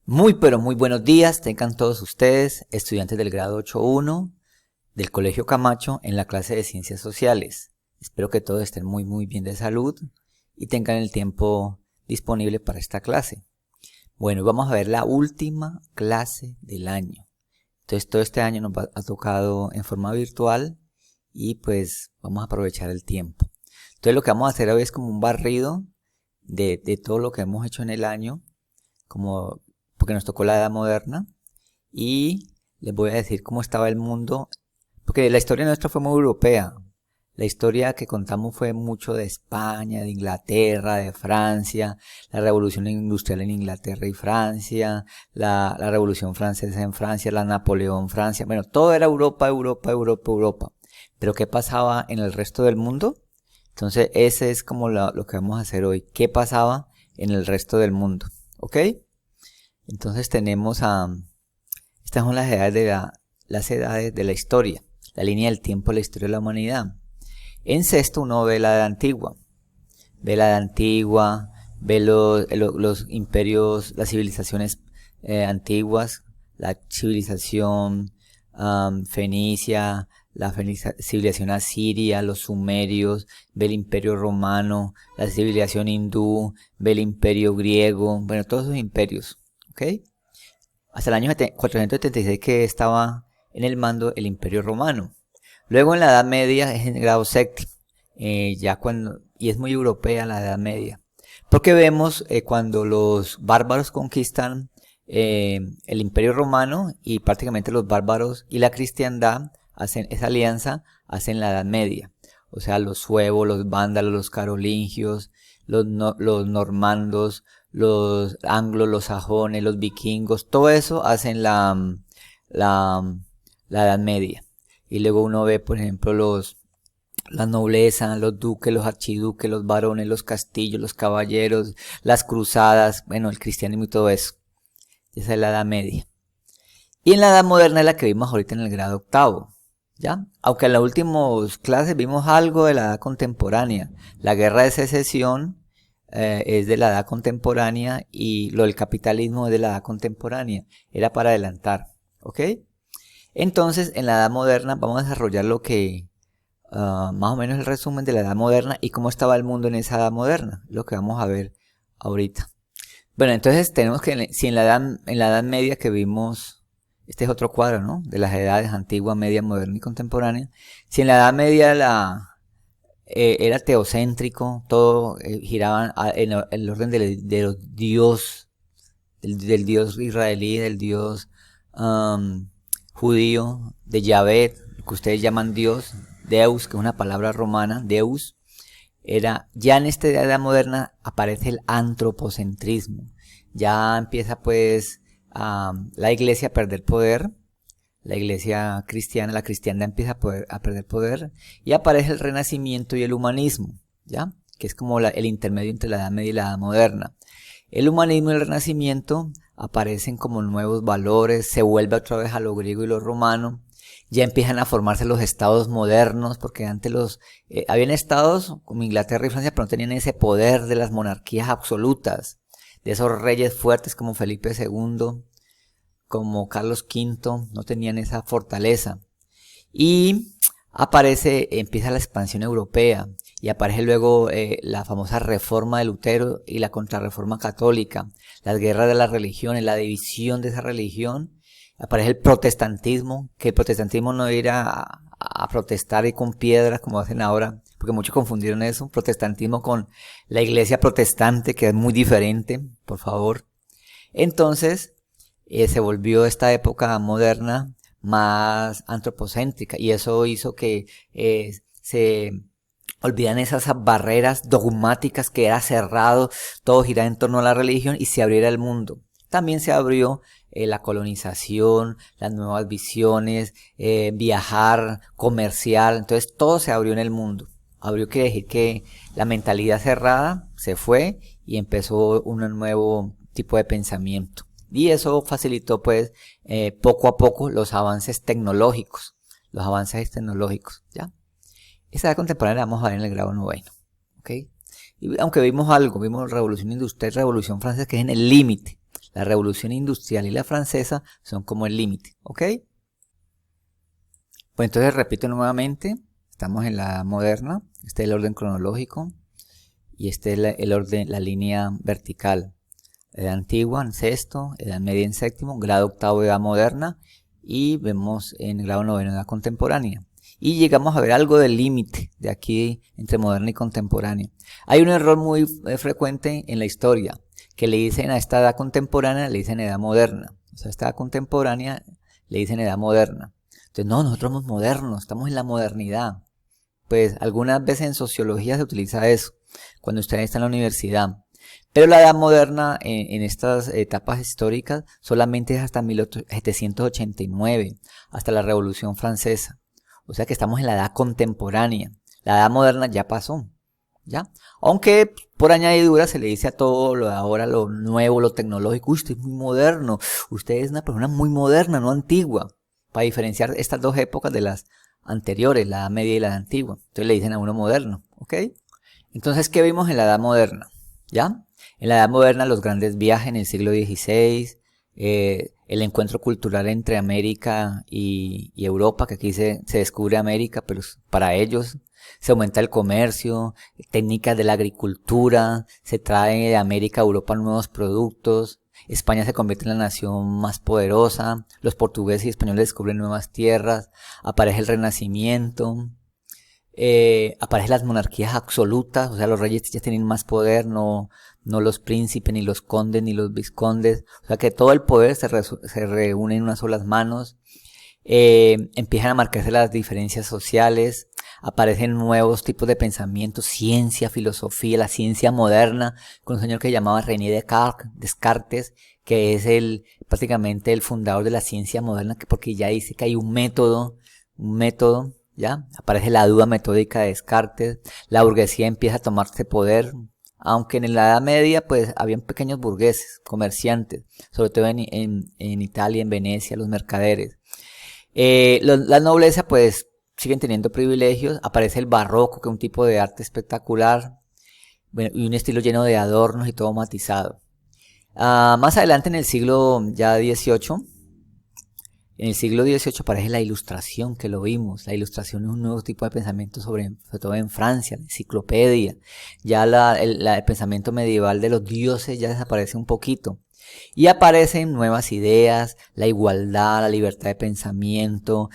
Muy pero muy buenos días, tengan todos ustedes, estudiantes del grado 8.1 del Colegio Camacho en la clase de Ciencias Sociales. Espero que todos estén muy bien de salud y tengan el tiempo disponible para esta clase. Bueno, vamos a ver la última clase del año. Entonces todo este año nos ha tocado en forma virtual y pues vamos a aprovechar el tiempo. Entonces lo que vamos a hacer hoy es como un barrido de todo lo que hemos hecho en el año, porque nos tocó la Edad Moderna, y les voy a decir cómo estaba el mundo, porque la historia nuestra fue muy europea. La historia que contamos fue mucho de España, de Inglaterra, de Francia, la revolución industrial en Inglaterra y Francia, la revolución francesa en Francia, la Napoleón Francia, bueno, todo era Europa, Europa, Europa, Europa. Pero ¿qué pasaba en el resto del mundo? Entonces ese es como lo que vamos a hacer hoy. ¿Qué pasaba en el resto del mundo? ¿Ok? Entonces estas son las edades de la historia, la línea del tiempo de la historia de la humanidad. En sexto uno ve la Edad Antigua, ve los imperios, las civilizaciones antiguas, la civilización fenicia, civilización asiria, los sumerios, ve el imperio romano, la civilización hindú, ve el imperio griego, bueno, todos esos imperios. ¿Ok? Hasta el año 476 que estaba en el mando el Imperio Romano. Luego en la Edad Media es en el grado séptimo, y es muy europea la Edad Media. Porque vemos cuando los bárbaros conquistan el Imperio Romano, y prácticamente los bárbaros y la cristiandad hacen esa alianza, hacen la Edad Media. O sea, los suevos, los vándalos, los carolingios, los normandos, los anglos, los sajones, los vikingos, todo eso hacen la Edad Media. Y luego uno ve, por ejemplo, la nobleza, los duques, los archiduques, los varones, los castillos, los caballeros, las cruzadas, bueno, el cristianismo y todo eso. Esa es la Edad Media. Y en la Edad Moderna es la que vimos ahorita en el grado octavo. ¿Ya? Aunque en las últimas clases vimos algo de la Edad Contemporánea. La Guerra de Secesión es de la Edad Contemporánea y lo del capitalismo es de la Edad Contemporánea. Era para adelantar. ¿Ok? Entonces, en la Edad Moderna vamos a desarrollar lo que, más o menos el resumen de la Edad Moderna y cómo estaba el mundo en esa Edad Moderna. Lo que vamos a ver ahorita. Bueno, entonces tenemos que, si en la Edad Media que vimos, este es otro cuadro, ¿no? De las edades antigua, media, moderna y contemporánea. Si en la Edad Media era teocéntrico, todo giraba en el orden de los dios, del dios israelí, del dios judío, de Yahvé, que ustedes llaman Dios, Deus, que es una palabra romana, Deus. Ya en esta edad moderna aparece el antropocentrismo. Ya empieza pues la iglesia a perder poder, la iglesia cristiana, la cristiandad empieza a perder poder, y aparece el renacimiento y el humanismo, ¿ya? Que es como el intermedio entre la edad media y la edad moderna. El humanismo y el renacimiento aparecen como nuevos valores, se vuelve otra vez a lo griego y lo romano. Ya empiezan a formarse los estados modernos, porque antes habían estados como Inglaterra y Francia, pero no tenían ese poder de las monarquías absolutas, de esos reyes fuertes como Felipe II, como Carlos V, no tenían esa fortaleza. Y empieza la expansión europea, y aparece luego la famosa reforma de Lutero y la contrarreforma católica, las guerras de las religiones, la división de esa religión. Aparece el protestantismo, que el protestantismo no era a protestar y con piedras como hacen ahora, porque muchos confundieron eso, protestantismo con la iglesia protestante, que es muy diferente, por favor. Entonces, se volvió esta época moderna más antropocéntrica, y eso hizo que se olvidan esas barreras dogmáticas, que era cerrado, todo giraba en torno a la religión, y se abriera el mundo. También se abrió la colonización, las nuevas visiones, viajar, comercial, entonces todo se abrió en el mundo. Abrió quiere decir que la mentalidad cerrada se fue y empezó un nuevo tipo de pensamiento. Y eso facilitó pues poco a poco los avances tecnológicos, ¿ya? Esta edad contemporánea la vamos a ver en el grado noveno, ¿ok? Y aunque vimos revolución industrial, revolución francesa, que es en el límite. La revolución industrial y la francesa son como el límite, ¿ok? Pues entonces repito nuevamente, estamos en la edad moderna, este es el orden cronológico y este es el orden, la línea vertical. Edad antigua en sexto, edad media en séptimo, grado octavo edad moderna y vemos en grado noveno edad contemporánea. Y llegamos a ver algo del límite de aquí entre moderna y contemporánea. Hay un error muy frecuente en la historia, que le dicen a esta edad contemporánea, le dicen edad moderna. O sea, esta edad contemporánea le dicen edad moderna. Entonces, no, nosotros somos modernos, estamos en la modernidad. Pues algunas veces en sociología se utiliza eso, cuando usted está en la universidad. Pero la edad moderna en estas etapas históricas solamente es hasta 1789, hasta la Revolución Francesa. O sea que estamos en la edad contemporánea. La edad moderna ya pasó, ¿ya? Aunque por añadidura se le dice a todo lo de ahora, lo nuevo, lo tecnológico, usted es muy moderno, usted es una persona muy moderna, no antigua, para diferenciar estas dos épocas de las anteriores, la edad media y la edad antigua. Entonces le dicen a uno moderno, ¿ok? Entonces, ¿qué vimos en la edad moderna? ¿Ya? En la edad moderna los grandes viajes en el siglo XVI, el encuentro cultural entre América y Europa, que aquí se descubre América, pero para ellos se aumenta el comercio, técnicas de la agricultura, se trae de América a Europa nuevos productos, España se convierte en la nación más poderosa, los portugueses y españoles descubren nuevas tierras, aparece el Renacimiento, aparecen las monarquías absolutas, o sea, los reyes ya tienen más poder, no los príncipes, ni los condes, ni los vizcondes, o sea que todo el poder se reúne en unas solas manos, empiezan a marcarse las diferencias sociales, aparecen nuevos tipos de pensamiento, ciencia, filosofía, la ciencia moderna, con un señor que llamaba René Descartes, que es prácticamente el fundador de la ciencia moderna, porque ya dice que hay un método, ¿ya? Aparece la duda metódica de Descartes, la burguesía empieza a tomarse poder, aunque en la Edad Media pues habían pequeños burgueses, comerciantes, sobre todo en Italia, en Venecia, los mercaderes. La nobleza pues siguen teniendo privilegios, aparece el barroco, que es un tipo de arte espectacular, bueno, y un estilo lleno de adornos y todo matizado. Más adelante en el siglo ya XVIII, en el siglo XVIII aparece la Ilustración, que lo vimos. La Ilustración es un nuevo tipo de pensamiento sobre todo en Francia, la enciclopedia. Ya el pensamiento medieval de los dioses ya desaparece un poquito. Y aparecen nuevas ideas, la igualdad, la libertad de pensamiento,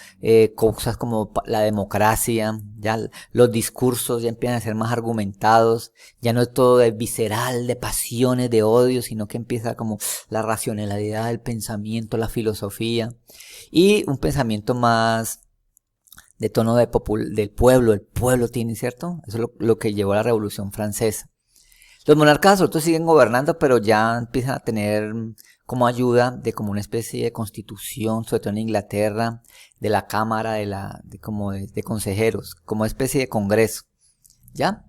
cosas como la democracia, ya los discursos ya empiezan a ser más argumentados, ya no es todo de visceral, de pasiones, de odio, sino que empieza como la racionalidad del pensamiento, la filosofía, y un pensamiento más de tono del pueblo, el pueblo tiene, ¿cierto? Eso es lo que llevó a la Revolución Francesa. Los monarcas absolutos siguen gobernando, pero ya empiezan a tener como ayuda de como una especie de constitución, sobre todo en Inglaterra, de la cámara, de consejeros, como especie de congreso, ¿ya?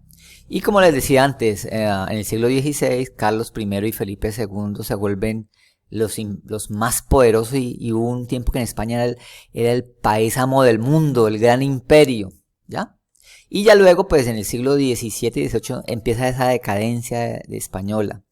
Y como les decía antes, en el siglo XVI, Carlos I y Felipe II se vuelven los más poderosos y hubo un tiempo que en España era el país amo del mundo, el gran imperio, ¿ya? Y ya luego, pues en el siglo XVII y XVIII empieza esa decadencia de española,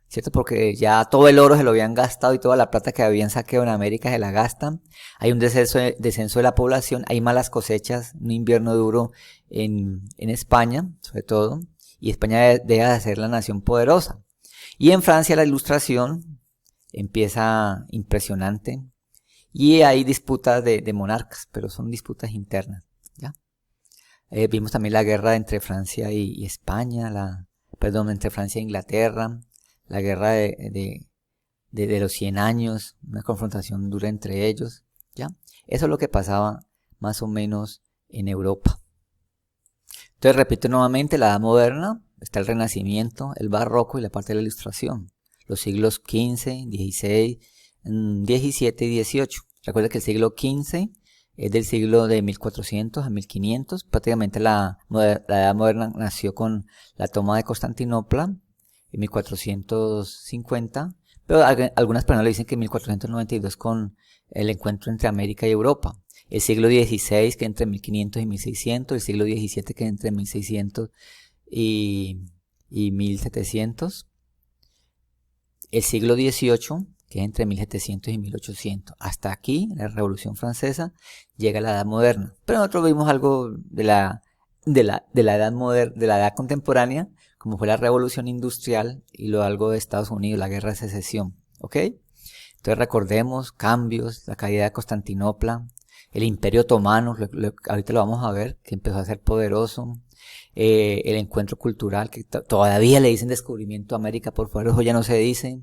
¿cierto? Porque ya todo el oro se lo habían gastado y toda la plata que habían saqueado en América se la gastan. Hay un descenso de la población, hay malas cosechas, un invierno duro en España, sobre todo, y España deja de ser la nación poderosa. Y en Francia la Ilustración empieza impresionante y hay disputas de monarcas, pero son disputas internas, ¿ya? Vimos también la guerra entre Francia y España, entre Francia e Inglaterra, la guerra de los 100 años, una confrontación dura entre ellos, ¿ya? Eso es lo que pasaba más o menos en Europa. Entonces repito nuevamente, la Edad Moderna, está el Renacimiento, el Barroco y la parte de la Ilustración, los siglos XV, XVI, XVII y XVIII. Recuerda que el siglo XV es del siglo de 1400 a 1500, prácticamente la Edad Moderna nació con la toma de Constantinopla en 1450, pero algunas personas le dicen que en 1492 con el encuentro entre América y Europa. El siglo XVI que entre 1500 y 1600, el siglo XVII que entre 1600 y 1700. El siglo XVIII que es entre 1700 y 1800. Hasta aquí, la Revolución Francesa, llega la Edad Moderna. Pero nosotros vimos algo de la edad moderna, de la edad contemporánea, como fue la Revolución Industrial y luego algo de Estados Unidos, la Guerra de Secesión. ¿Ok? Entonces recordemos cambios, la caída de Constantinopla, el Imperio Otomano, ahorita lo vamos a ver, que empezó a ser poderoso, el encuentro cultural, que todavía le dicen descubrimiento de América, por favor, eso ya no se dice,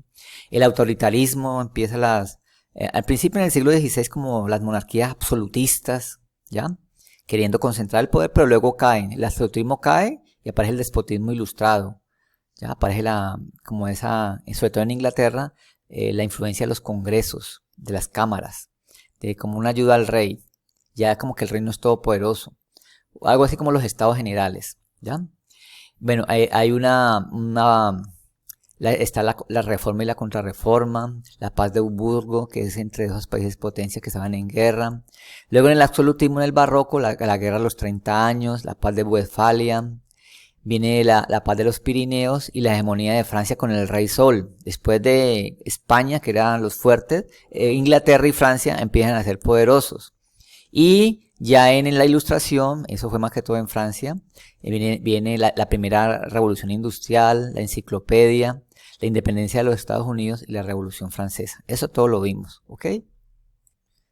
el autoritarismo, empieza al principio en el siglo XVI como las monarquías absolutistas, ¿ya? Queriendo concentrar el poder, pero luego caen, el absolutismo cae y aparece el despotismo ilustrado, ya aparece sobre todo en Inglaterra, la influencia de los congresos, de las cámaras, de como una ayuda al rey, ya como que el reino es todopoderoso, algo así como los estados generales, ¿ya? Bueno, hay está la reforma y la contrarreforma, la paz de Augsburgo, que es entre esos países potencias que estaban en guerra, luego en el absolutismo, en el barroco, la guerra de los 30 años, la paz de Westfalia, viene la paz de los Pirineos y la hegemonía de Francia con el rey Sol. Después de España, que eran los fuertes, Inglaterra y Francia empiezan a ser poderosos. Y ya en la Ilustración, eso fue más que todo en Francia, viene la primera revolución industrial, la enciclopedia, la independencia de los Estados Unidos y la Revolución Francesa. Eso todo lo vimos, ¿ok?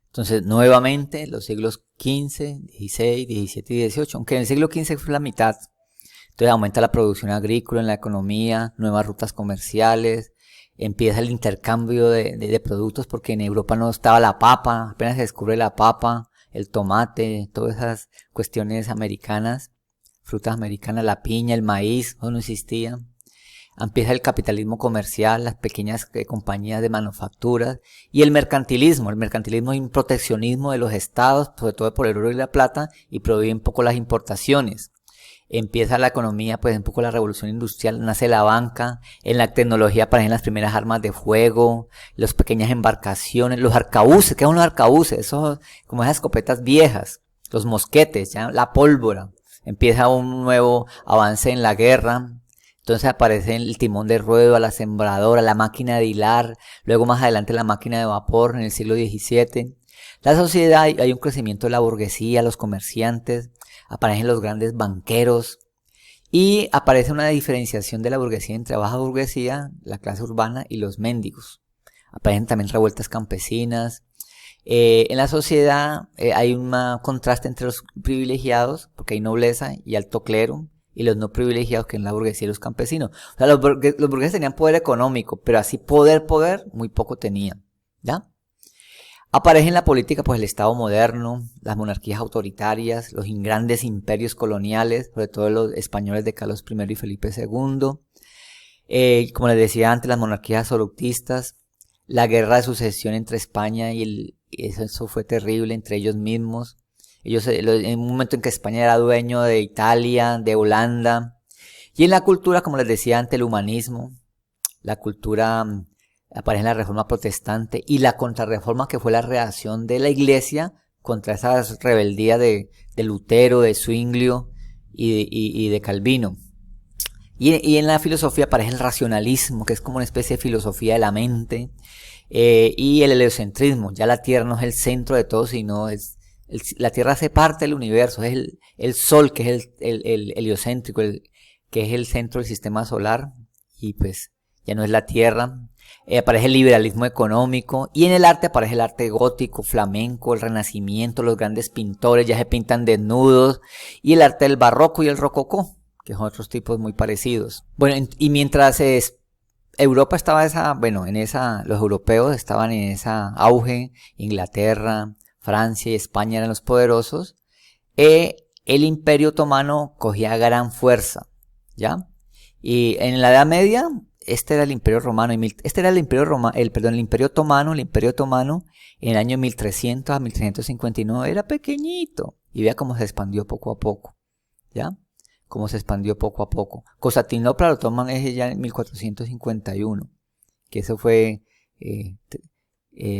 Entonces, nuevamente, los siglos XV, XVI, XVII y XVIII, aunque en el siglo XV fue la mitad. Entonces aumenta la producción agrícola en la economía, nuevas rutas comerciales, empieza el intercambio de productos porque en Europa no estaba la papa, apenas se descubre la papa, el tomate, todas esas cuestiones americanas, frutas americanas, la piña, el maíz, no existía. Empieza el capitalismo comercial, las pequeñas compañías de manufacturas y el mercantilismo y un proteccionismo de los estados, sobre todo por el oro y la plata, y prohíbe un poco las importaciones. Empieza la economía, pues un poco la revolución industrial, nace la banca, en la tecnología aparecen las primeras armas de fuego, las pequeñas embarcaciones, los arcabuces, ¿qué son los arcabuces? Esos, como esas escopetas viejas, los mosquetes, ¿ya? La pólvora, empieza un nuevo avance en la guerra, entonces aparece el timón de ruedo, la sembradora, la máquina de hilar, luego más adelante la máquina de vapor en el siglo XVII. La sociedad, hay un crecimiento de la burguesía, los comerciantes, aparecen los grandes banqueros y aparece una diferenciación de la burguesía entre baja burguesía, la clase urbana y los mendigos. Aparecen también revueltas campesinas. En la sociedad hay un contraste entre los privilegiados, porque hay nobleza y alto clero, y los no privilegiados, que es la burguesía y los campesinos. O sea, los burgueses tenían poder económico, pero así poder, muy poco tenían, ¿ya? Aparece en la política pues el Estado moderno, las monarquías autoritarias, los grandes imperios coloniales, sobre todo los españoles de Carlos I y Felipe II. Como les decía antes, las monarquías absolutistas, la guerra de sucesión entre España y eso fue terrible entre ellos mismos. Ellos, en un momento en que España era dueño de Italia, de Holanda. Y en la cultura, como les decía antes, el humanismo, la cultura aparece en la Reforma Protestante y la Contrarreforma, que fue la reacción de la Iglesia contra esas rebeldías de Lutero, de Zwinglio y de Calvino. Y en la filosofía aparece el racionalismo, que es como una especie de filosofía de la mente, y el heliocentrismo. Ya la Tierra no es el centro de todo, sino la Tierra hace parte del universo, es el Sol, que es el heliocéntrico, que es el centro del sistema solar, y pues ya no es la Tierra. Aparece el liberalismo económico, y en el arte aparece el arte gótico, flamenco, el renacimiento, los grandes pintores ya se pintan desnudos, y el arte del barroco y el rococó, que son otros tipos muy parecidos. Bueno, y mientras Europa estaba los europeos estaban en esa auge, Inglaterra, Francia y España eran los poderosos, el Imperio Otomano cogía gran fuerza, ¿ya? Y en la Edad Media, este era el Imperio Romano, el Imperio Otomano en el año 1300 a 1359 era pequeñito, y vea cómo se expandió poco a poco, ¿ya? Cómo se expandió poco a poco. Constantinopla lo toman ya en 1451, que eso fue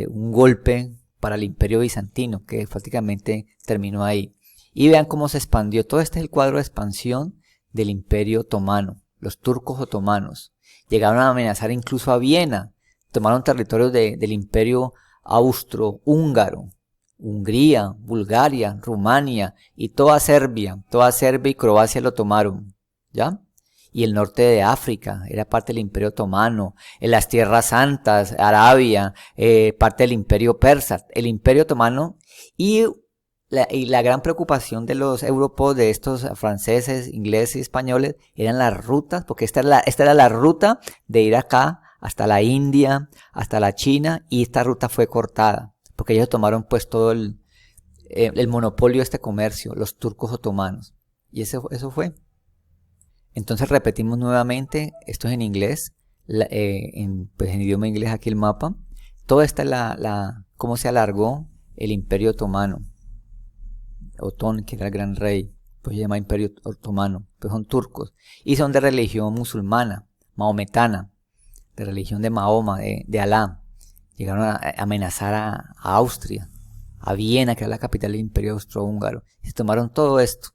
un golpe para el Imperio Bizantino, que prácticamente terminó ahí. Y vean cómo se expandió. Todo este es el cuadro de expansión del Imperio Otomano. Los turcos otomanos llegaron a amenazar incluso a Viena. tomaron territorios del imperio austrohúngaro, Hungría, Bulgaria, Rumania y toda Serbia y Croacia lo tomaron, ¿ya? Y el norte de África era parte del Imperio Otomano, en las Tierras Santas, Arabia, parte del Imperio Persa, el Imperio Otomano y la gran preocupación de los europeos, de estos franceses, ingleses y españoles, eran las rutas, porque esta era la ruta de ir acá hasta la India, hasta la China, y esta ruta fue cortada, porque ellos tomaron pues todo el monopolio de este comercio, los turcos otomanos. Y eso fue. Entonces repetimos nuevamente, esto es en inglés, pues en idioma inglés aquí el mapa. Toda esta es cómo se alargó el Imperio Otomano. Otón, que era el gran rey, pues se llama Imperio Otomano, pues son turcos. Y son de religión musulmana, maometana, de religión de Mahoma, de Alá. Llegaron a amenazar a Austria, a Viena, que era la capital del Imperio Austrohúngaro. Se tomaron todo esto.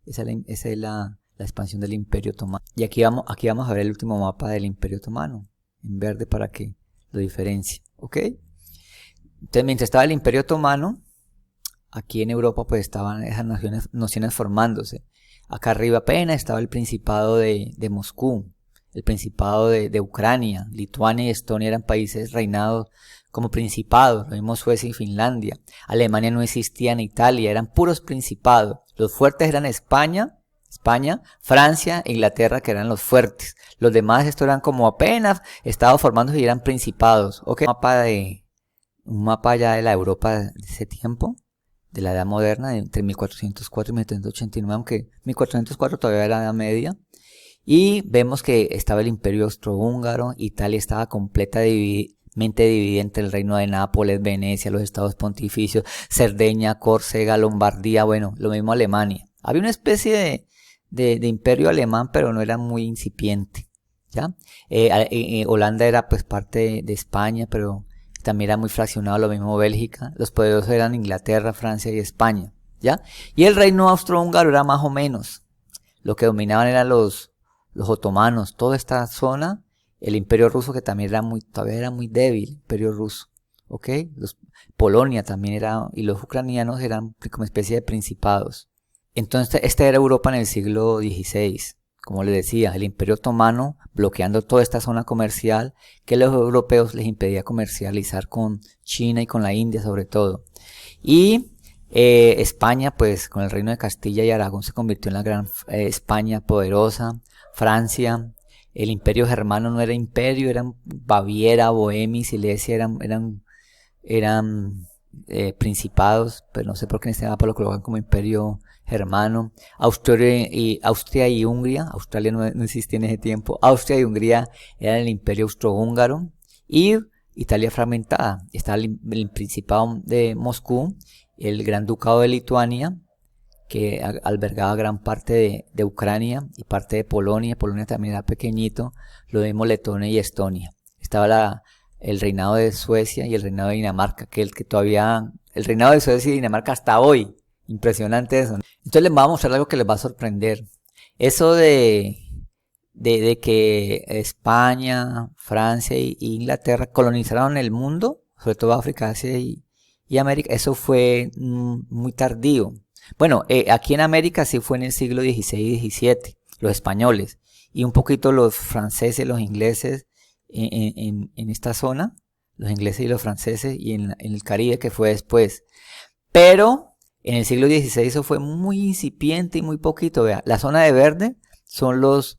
Esa es la expansión del Imperio Otomano. Y aquí vamos a ver el último mapa del Imperio Otomano, en verde para que lo diferencie. ¿Ok? Entonces, mientras estaba el Imperio Otomano, aquí en Europa pues estaban esas naciones formándose. Acá arriba apenas estaba el Principado de Moscú, el Principado de Ucrania, Lituania y Estonia eran países reinados como principados, lo mismo Suecia y Finlandia. Alemania no existía, en Italia, eran puros principados. Los fuertes eran España, Francia e Inglaterra, que eran los fuertes. Los demás esto eran como apenas estaban formándose y eran principados. ¿Ok? Un mapa ya de la Europa de ese tiempo, de la Edad Moderna, entre 1404 y 1789, aunque 1404 todavía era la Edad Media. Y vemos que estaba el Imperio Austrohúngaro, Italia estaba completamente dividida entre el Reino de Nápoles, Venecia, los Estados Pontificios, Cerdeña, Córcega, Lombardía, bueno, lo mismo Alemania. Había una especie de imperio alemán, pero no era muy incipiente, ¿ya? Holanda era pues parte de España, pero también era muy fraccionado, lo mismo Bélgica. Los poderosos eran Inglaterra, Francia y España, ¿ya? Y el Reino Austrohúngaro era más o menos. Lo que dominaban eran los otomanos, toda esta zona, el Imperio Ruso, que también todavía era muy débil, Imperio Ruso, ¿ok? Polonia también era, y los ucranianos eran como especie de principados. Entonces, esta era Europa en el siglo XVI, como les decía, el Imperio Otomano bloqueando toda esta zona comercial que los europeos les impedía comercializar con China y con la India sobre todo. Y España, pues con el Reino de Castilla y Aragón se convirtió en la gran España poderosa. Francia, el Imperio Germano no era imperio, eran Baviera, Bohemia y Silesia, eran principados, pero no sé por qué en este mapa lo colocan como Imperio Germano. Austria y Hungría, Australia no existía en ese tiempo, Austria y Hungría eran el Imperio Austrohúngaro y Italia fragmentada. Estaba el Principado de Moscú, el Gran Ducado de Lituania, que albergaba gran parte de Ucrania y parte de Polonia. Polonia también era pequeñito, lo mismo Letonia y Estonia. Estaba el reinado de Suecia y el reinado de Dinamarca, el reinado de Suecia y Dinamarca hasta hoy. Impresionante eso. Entonces les voy a mostrar algo que les va a sorprender. Eso de que España, Francia y Inglaterra colonizaron el mundo, sobre todo África, Asia y América, eso fue muy tardío. Bueno, aquí en América sí fue en el siglo XVI y XVII, los españoles, y un poquito los franceses, los ingleses en esta zona, los ingleses y los franceses, y en el Caribe, que fue después. Pero en el siglo XVI eso fue muy incipiente y muy poquito. Vea, la zona de verde son los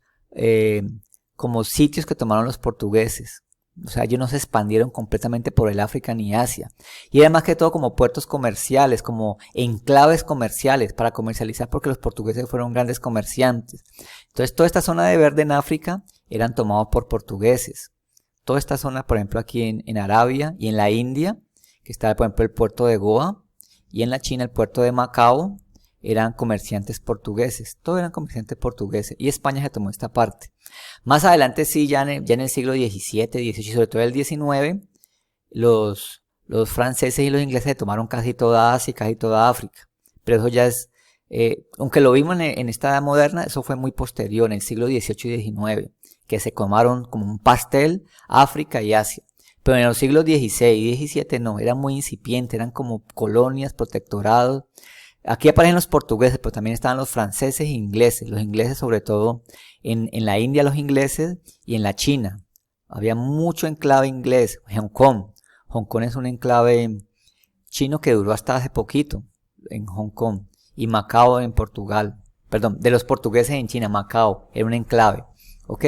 como sitios que tomaron los portugueses. O sea, ellos no se expandieron completamente por el África ni Asia. Y era más que todo como puertos comerciales, como enclaves comerciales para comercializar, porque los portugueses fueron grandes comerciantes. Entonces, toda esta zona de verde en África eran tomados por portugueses. Toda esta zona, por ejemplo, aquí en Arabia y en la India, que está, por ejemplo, el puerto de Goa, y en la China, el puerto de Macao, eran comerciantes portugueses. Todos eran comerciantes portugueses. Y España se tomó esta parte. Más adelante sí, ya en el siglo XVII, XVIII y sobre todo el XIX, los franceses y los ingleses tomaron casi toda Asia y casi toda África. Pero eso ya es, aunque lo vimos en esta edad moderna, eso fue muy posterior, en el siglo XVIII y XIX, que se tomaron como un pastel África y Asia. Pero en los siglos XVI y XVII no, era muy incipiente, eran como colonias, protectorados. Aquí aparecen los portugueses, pero también estaban los franceses e ingleses. Los ingleses sobre todo en la India, los ingleses, y en la China. Había mucho enclave inglés. Hong Kong. Hong Kong es un enclave chino que duró hasta hace poquito en Hong Kong. Y Macao en Portugal. Perdón, de los portugueses en China, Macao era un enclave. ¿Ok?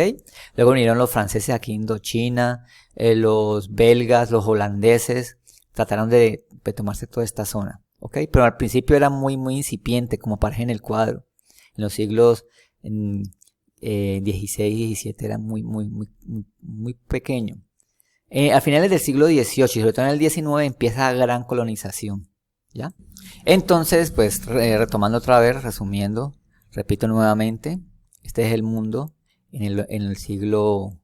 Luego vinieron los franceses aquí en Indochina, los belgas, los holandeses. Trataron de tomarse toda esta zona. ¿Ok? Pero al principio era muy incipiente, como aparece en el cuadro. En los siglos XVI y XVII era muy pequeño. A finales del siglo XVIII y sobre todo en el XIX empieza la gran colonización. ¿Ya? Entonces, pues retomando otra vez, resumiendo, repito nuevamente, este es el mundo en el siglo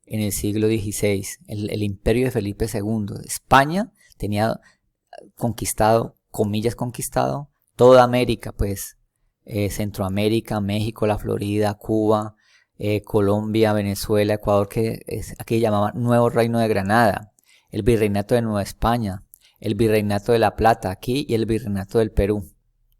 XVI, el imperio de Felipe II. España tenía conquistado, comillas conquistado, toda América, pues Centroamérica, México, la Florida, Cuba, Colombia, Venezuela, Ecuador, que aquí llamaba Nuevo Reino de Granada, el Virreinato de Nueva España, el Virreinato de La Plata aquí y el Virreinato del Perú.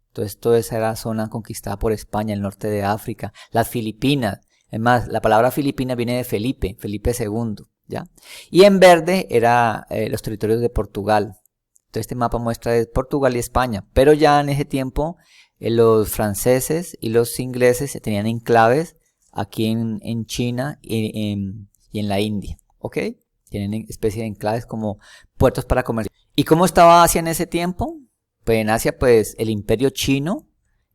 Entonces toda esa era zona conquistada por España, el norte de África, las Filipinas. Es más, la palabra Filipina viene de Felipe II, ¿ya? Y en verde era los territorios de Portugal. Entonces este mapa muestra de Portugal y España, pero ya en ese tiempo los franceses y los ingleses tenían enclaves aquí en China y en la India, ¿ok? Tienen especie de enclaves como puertos para comercio. ¿Y cómo estaba Asia en ese tiempo? Pues en Asia, pues el imperio chino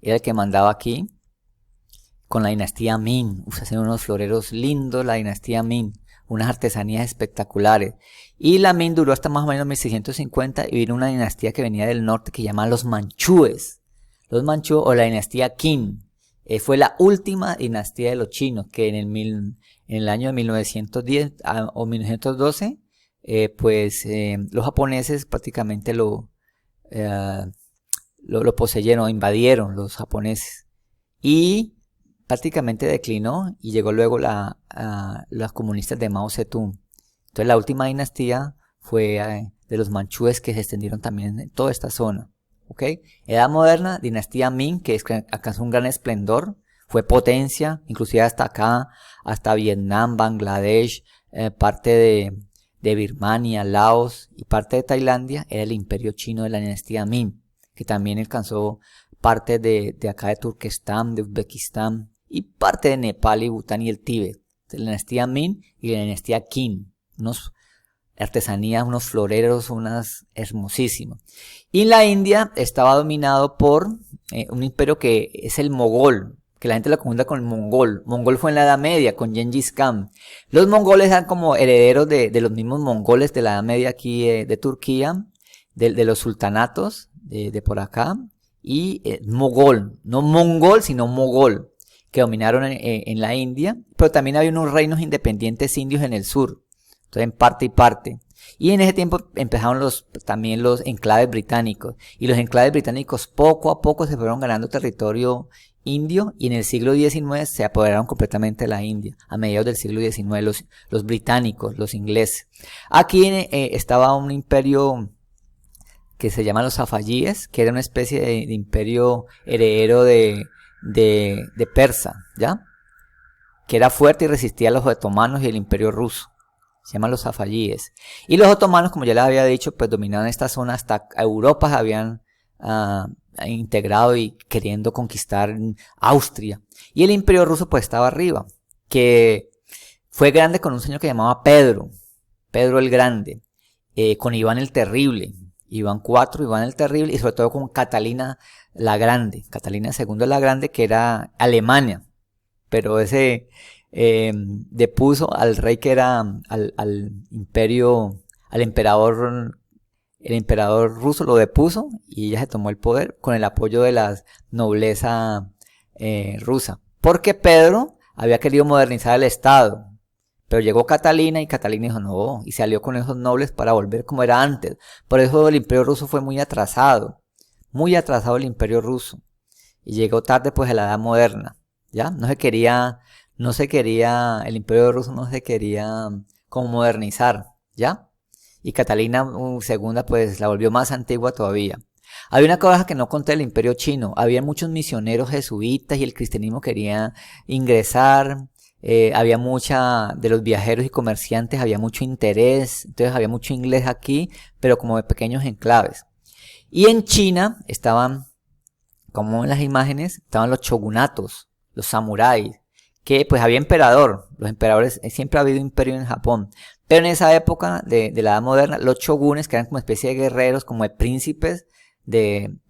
era el que mandaba aquí, con la dinastía Ming. Hacían unos floreros lindos, la dinastía Ming, unas artesanías espectaculares. Y la Ming duró hasta más o menos 1650 y vino una dinastía que venía del norte que se llama los manchúes. Los manchúes o la dinastía Qin. Fue la última dinastía de los chinos que en el año de 1910 o 1912, los japoneses prácticamente lo poseyeron, invadieron los japoneses. Y prácticamente declinó y llegó luego las comunistas de Mao Zedong. Entonces la última dinastía fue de los manchúes que se extendieron también en toda esta zona. ¿Okay? Edad moderna, dinastía Ming, que alcanzó un gran esplendor, fue potencia, inclusive hasta acá, hasta Vietnam, Bangladesh, parte de Birmania, Laos y parte de Tailandia, era el imperio chino de la dinastía Ming, que también alcanzó parte de acá de Turquestán, de Uzbekistán y parte de Nepal y Bután y el Tíbet, de la dinastía Ming y la dinastía Qin, unos artesanías, unos floreros, unas hermosísimos. Y la India estaba dominado por un imperio que es el mogol, que la gente lo confunda con el mongol. Mongol fue en la Edad Media con Gengis Khan. Los mongoles eran como herederos de los mismos mongoles de la Edad Media aquí de Turquía, de los sultanatos de por acá. Y mogol, no mongol, sino mogol, que dominaron en la India. Pero también había unos reinos independientes indios en el sur. Entonces en parte y parte. Y en ese tiempo empezaron también los enclaves británicos. Y los enclaves británicos poco a poco se fueron ganando territorio indio. Y en el siglo XIX se apoderaron completamente de la India. A mediados del siglo XIX los británicos, los ingleses. Aquí estaba un imperio que se llama los safaviyes, que era una especie de imperio heredero de Persa, ¿ya? Que era fuerte y resistía a los otomanos y el imperio ruso. Se llaman los safaviyes. Y los otomanos, como ya les había dicho, pues dominaban esta zona hasta Europa, se habían integrado y queriendo conquistar Austria. Y el imperio ruso pues estaba arriba, que fue grande con un señor que llamaba Pedro el Grande, con Iván el Terrible, Iván IV, Iván el Terrible, y sobre todo con Catalina la Grande, Catalina II la Grande, que era Alemania, pero ese depuso al rey que era al imperio, al emperador, el emperador ruso lo depuso y ella se tomó el poder con el apoyo de la nobleza rusa, porque Pedro había querido modernizar el estado, pero llegó Catalina y Catalina dijo no, y se alió con esos nobles para volver como era antes. Por eso el imperio ruso fue muy atrasado el imperio ruso, y llegó tarde pues a la edad moderna, ya no se quería, el imperio ruso no se quería como modernizar, ¿ya? Y Catalina II pues la volvió más antigua todavía. Había una cosa que no conté del Imperio Chino. Había muchos misioneros jesuitas y el cristianismo quería ingresar. Había mucha, de los viajeros y comerciantes, había mucho interés. Entonces había mucho inglés aquí, pero como de pequeños enclaves. Y en China estaban, como en las imágenes, estaban los shogunatos, los samuráis, que pues había emperador. Los emperadores, siempre ha habido imperio en Japón. Pero en esa época de la Edad Moderna, los shogunes, que eran como especie de guerreros, como de príncipes,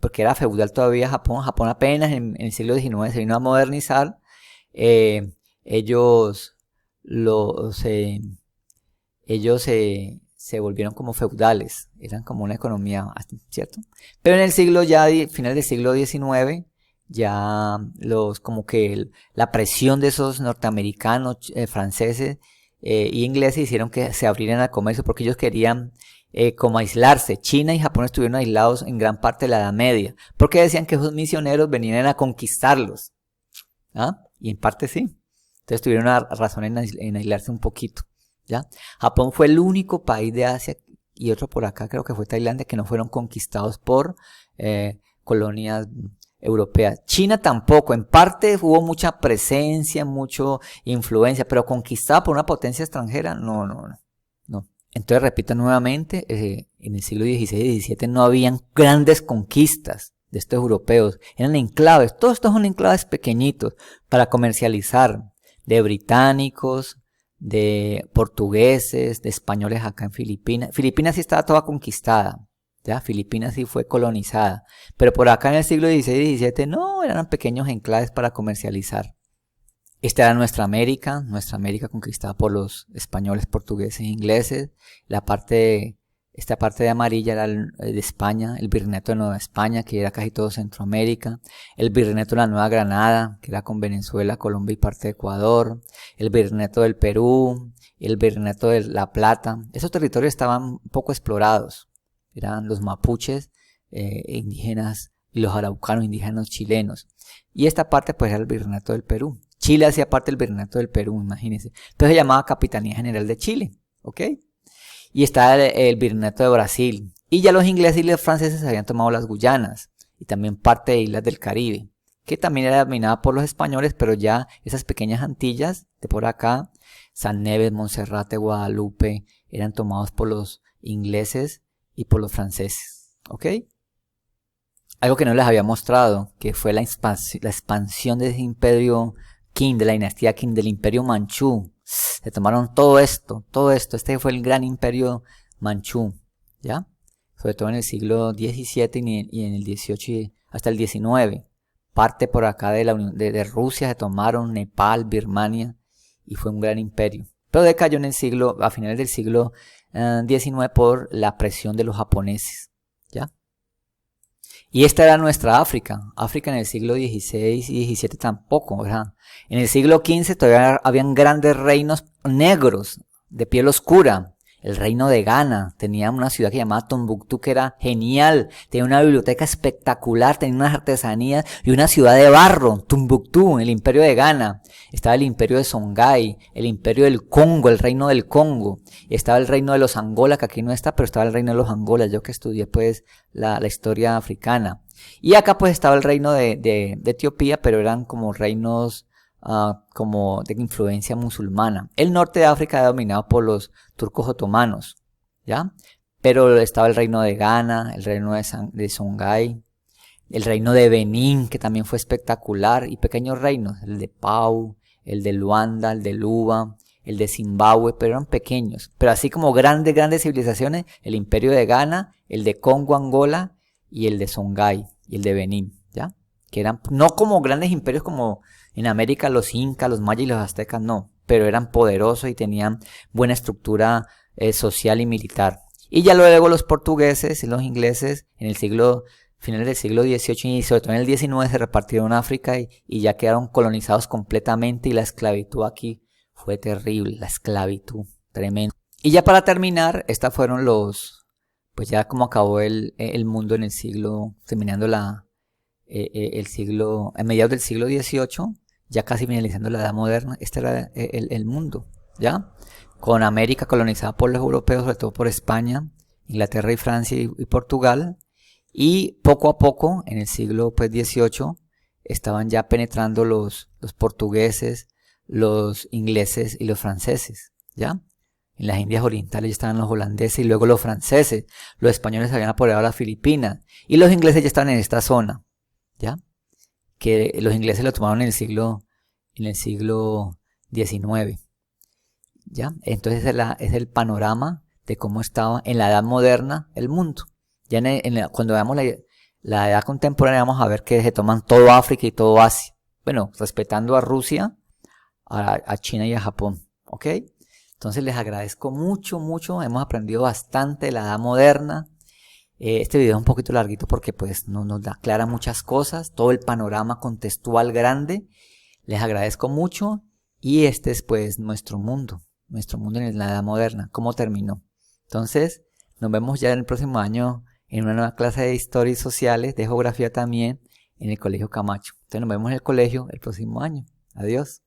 porque era feudal todavía Japón. Japón apenas en el siglo XIX se vino a modernizar. Ellos se volvieron como feudales, eran como una economía, ¿cierto? Pero en el siglo final del siglo XIX, ya como que la presión de esos norteamericanos, franceses y ingleses hicieron que se abrieran al comercio porque ellos querían como aislarse. China y Japón estuvieron aislados en gran parte de la Edad Media, porque decían que esos misioneros venían a conquistarlos. ¿Ah? Y en parte sí. Entonces tuvieron una razón en aislarse un poquito. ¿Ya? Japón fue el único país de Asia, y otro por acá creo que fue Tailandia, que no fueron conquistados por colonias europeas. China tampoco, en parte hubo mucha presencia, mucha influencia, pero conquistada por una potencia extranjera, no. Entonces repito nuevamente, en el siglo XVI y XVII no habían grandes conquistas de estos europeos, eran enclaves, todos estos son enclaves pequeñitos para comercializar, de británicos, de portugueses, de españoles acá en Filipinas. Filipinas sí estaba toda conquistada, ¿ya? Filipinas sí fue colonizada, pero por acá en el siglo XVI y XVII no, eran pequeños enclaves para comercializar. Esta era nuestra América conquistada por los españoles, portugueses e ingleses. Esta parte de amarilla era de España, el Virreinato de Nueva España, que era casi todo Centroamérica, el Virreinato de la Nueva Granada, que era con Venezuela, Colombia y parte de Ecuador, el Virreinato del Perú, el Virreinato de La Plata. Esos territorios estaban un poco explorados, eran los mapuches indígenas y los araucanos indígenas chilenos. Y esta parte pues era el Virreinato del Perú. Chile hacía parte del Virreinato del Perú, imagínense. Entonces se llamaba Capitanía General de Chile, ¿ok? Y está el Virreinato de Brasil. Y ya los ingleses y los franceses habían tomado las Guyanas y también parte de islas del Caribe, que también era dominada por los españoles, pero ya esas pequeñas Antillas de por acá, San Neves, Monserrate, Guadalupe, eran tomados por los ingleses y por los franceses, ¿ok? Algo que no les había mostrado, que fue la expansión de ese imperio Qing, de la dinastía Qing, del imperio Manchú. Se tomaron todo esto, este fue el gran imperio Manchú, ¿ya? Sobre todo en el siglo XVII y en el XVIII hasta el XIX. Parte por acá de Rusia se tomaron, Nepal, Birmania, y fue un gran imperio. Pero decayó a finales del siglo XIX por la presión de los japoneses, ¿ya? Y esta era nuestra África. África en el siglo XVI y XVII tampoco, ¿verdad? En el siglo XV todavía habían grandes reinos negros, de piel oscura. El reino de Ghana tenía una ciudad que se llamaba Tombuctú, que era genial. Tenía una biblioteca espectacular, tenía unas artesanías y una ciudad de barro, Tombuctú, el imperio de Ghana. Estaba el imperio de Songhai, el imperio del Congo, el reino del Congo. Estaba el reino de los Angola, que aquí no está, pero estaba el reino de los Angolas, yo que estudié pues la historia africana. Y acá pues estaba el reino de Etiopía, pero eran como reinos como de influencia musulmana. El norte de África era dominado por los turcos otomanos, ¿ya? Pero estaba el reino de Ghana, el reino de Songhai, el reino de Benín, que también fue espectacular, y pequeños reinos, el de Pau, el de Luanda, el de Luba, el de Zimbabue, pero eran pequeños. Pero así como grandes civilizaciones, el imperio de Ghana, el de Congo, Angola, y el de Songhai, y el de Benín, ¿ya? Que eran no como grandes imperios como en América los incas, los mayas y los aztecas, no, pero eran poderosos y tenían buena estructura social y militar. Y ya luego los portugueses y los ingleses en el finales del siglo XVIII y sobre todo en el XIX se repartieron África y ya quedaron colonizados completamente, y la esclavitud aquí fue terrible, la esclavitud, tremendo. Y ya para terminar, estas fueron pues ya como acabó el mundo en el siglo, terminando a mediados del siglo XVIII, ya casi finalizando la Edad Moderna. Este era el mundo, ¿ya? con América colonizada por los europeos, sobre todo por España, Inglaterra y Francia y Portugal, y poco a poco, en el siglo pues, XVIII, estaban ya penetrando los portugueses, los ingleses y los franceses, ¿ya? En las Indias Orientales ya estaban los holandeses y luego los franceses, los españoles habían apoderado las Filipinas, y los ingleses ya estaban en esta zona, ¿ya? Que los ingleses lo tomaron en el siglo XIX, ¿ya? Entonces es el panorama de cómo estaba en la edad moderna el mundo. Ya cuando veamos la edad contemporánea vamos a ver que se toman todo África y todo Asia. Bueno, respetando a Rusia, a China y a Japón, ¿ok? Entonces les agradezco mucho, mucho. Hemos aprendido bastante de la edad moderna. Este video es un poquito larguito porque pues nos aclara muchas cosas, todo el panorama contextual grande. Les agradezco mucho y este es pues nuestro mundo en la edad moderna, cómo terminó. Entonces, nos vemos ya en el próximo año en una nueva clase de historias sociales, de geografía también, en el Colegio Camacho. Entonces nos vemos en el colegio el próximo año. Adiós.